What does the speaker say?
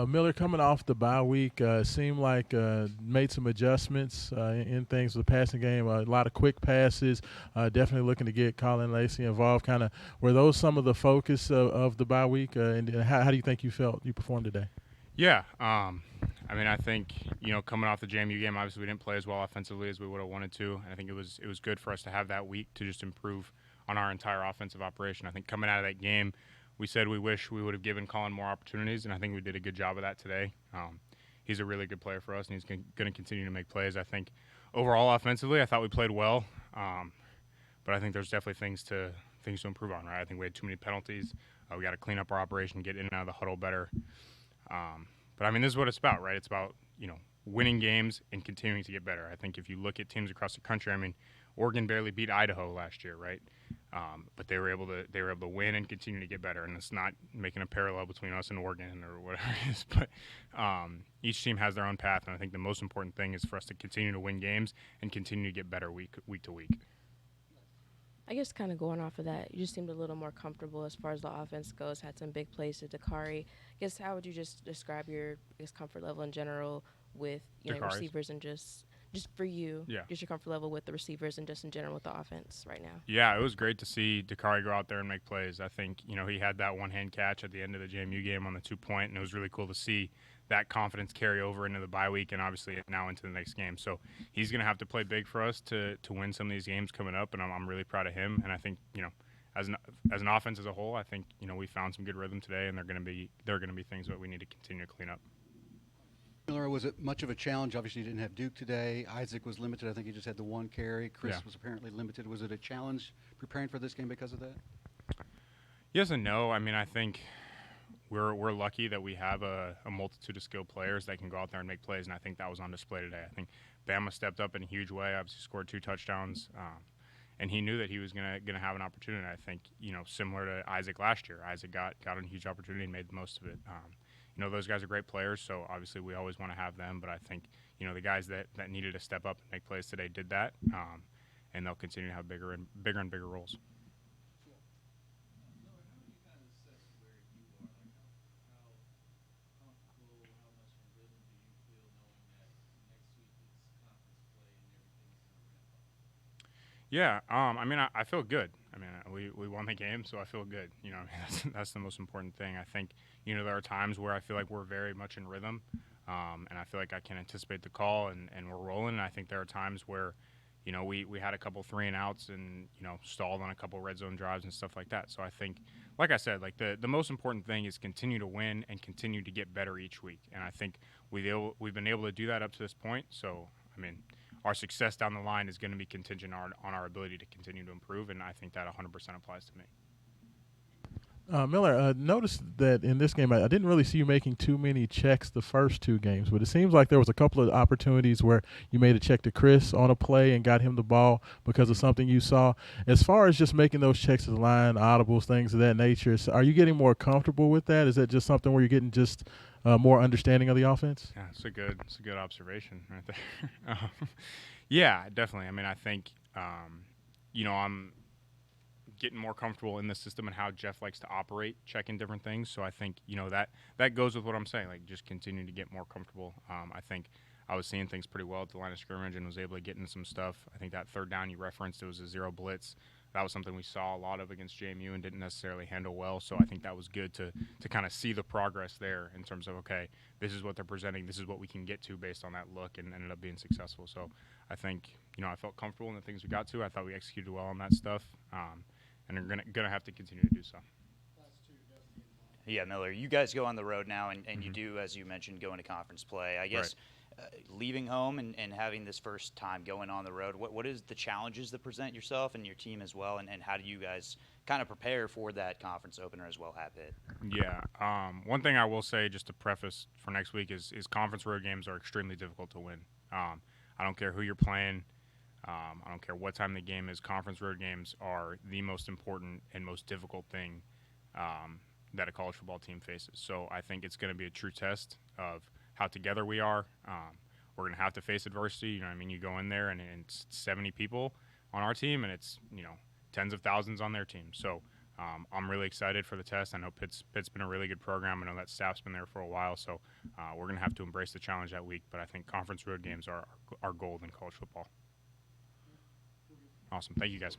Miller coming off the bye week seemed like made some adjustments in things with the passing game. A lot of quick passes. Definitely looking to get Colin Lacey involved. Kind of were those some of the focus of the bye week? And how do you think you performed today? Yeah, I mean, I think coming off the JMU game, obviously we didn't play as well offensively as we would have wanted to, and I think it was good for us to have that week to just improve on our entire offensive operation. I think coming out of that game, we said we wish we would have given Colin more opportunities, and I think we did a good job of that today. He's a really good player for us, and he's going to continue to make plays. I think overall offensively, I thought we played well, but I think there's definitely things to improve on. Right, I think we had too many penalties. We got to clean up our operation, get in and out of the huddle better. But I mean, this is what it's about, right? It's about winning games and continuing to get better. I think if you look at teams across the country, I mean, Oregon barely beat Idaho last year, right? But they were able to win and continue to get better. And it's not making a parallel between us and Oregon or whatever it is, but each team has their own path. And I think the most important thing is for us to continue to win games and continue to get better week to week. I guess kind of going off of that, you just seemed a little more comfortable as far as the offense goes. Had some big plays to Dakari. I guess how would you just describe your comfort level in general with Dakari's. receivers and just for you, Yeah. just your comfort level with the receivers and just in general with the offense right now? Yeah, it was great to see Dakari go out there and make plays. I think, he had that one-hand catch at the end of the JMU game on the 2-point, and it was really cool to see that confidence carry over into the bye week and obviously now into the next game. So he's going to have to play big for us to win some of these games coming up, and I'm really proud of him. And I think, as an offense as a whole, I think, we found some good rhythm today, and there are going to be things that we need to continue to clean up. Miller, was it much of a challenge? Obviously, you didn't have Duke today. Isaac was limited. I think he just had the one carry. Chris was apparently limited. Was it a challenge preparing for this game because of that? Yes and no. I mean, I think we're lucky that we have a multitude of skilled players that can go out there and make plays, and I think that was on display today. I think Bama stepped up in a huge way. Obviously, scored 2 touchdowns, and he knew that he was gonna have an opportunity. I think similar to Isaac last year. Isaac got a huge opportunity and made the most of it. Those guys are great players, so obviously we always want to have them. But I think, the guys that needed to step up and make plays today did that, and they'll continue to have bigger and bigger roles. Yeah, I mean, I feel good. I mean, we won the game, so I feel good. I mean, that's the most important thing. I think, there are times where I feel like we're very much in rhythm, and I feel like I can anticipate the call, and we're rolling. And I think there are times where, we had a couple 3-and-outs and, stalled on a couple red zone drives and stuff like that. So I think, like I said, like the most important thing is continue to win and continue to get better each week. And I think we've been able to do that up to this point. So, I mean, our success down the line is going to be contingent on our ability to continue to improve, and I think that 100% applies to me. Miller, noticed that in this game, I didn't really see you making too many checks the first 2 games, but it seems like there was a couple of opportunities where you made a check to Chris on a play and got him the ball because of something you saw. As far as just making those checks to the line, audibles, things of that nature, are you getting more comfortable with that? Is that just something where you're getting just more understanding of the offense? Yeah, it's a good observation right there. Yeah, definitely. I mean, I think I'm getting more comfortable in the system and how Jeff likes to operate, checking different things. So I think that goes with what I'm saying. Like, just continue to get more comfortable. I think I was seeing things pretty well at the line of scrimmage and was able to get into some stuff. I think that third down you referenced, it was a 0 blitz. That was something we saw a lot of against JMU and didn't necessarily handle well. So I think that was good to kind of see the progress there in terms of, okay, this is what they're presenting. This is what we can get to based on that look, and ended up being successful. So I think, I felt comfortable in the things we got to. I thought we executed well on that stuff, and are gonna have to continue to do so. Yeah, Miller, you guys go on the road now, and you do, as you mentioned, go into conference play. I guess leaving home and having this first time going on the road, what is the challenges that present yourself and your team as well, and how do you guys kind of prepare for that conference opener as well, Hat Pit? Yeah, one thing I will say just to preface for next week is conference road games are extremely difficult to win. I don't care who you're playing. I don't care what time the game is. Conference road games are the most important and most difficult thing that a college football team faces. So I think it's going to be a true test of how together we are. We're going to have to face adversity. You go in there and it's 70 people on our team, and it's tens of thousands on their team. So I'm really excited for the test. I know Pitt's been a really good program. I know that staff's been there for a while, so we're going to have to embrace the challenge that week. But I think conference road games are our gold in college football. Awesome. Thank you, guys.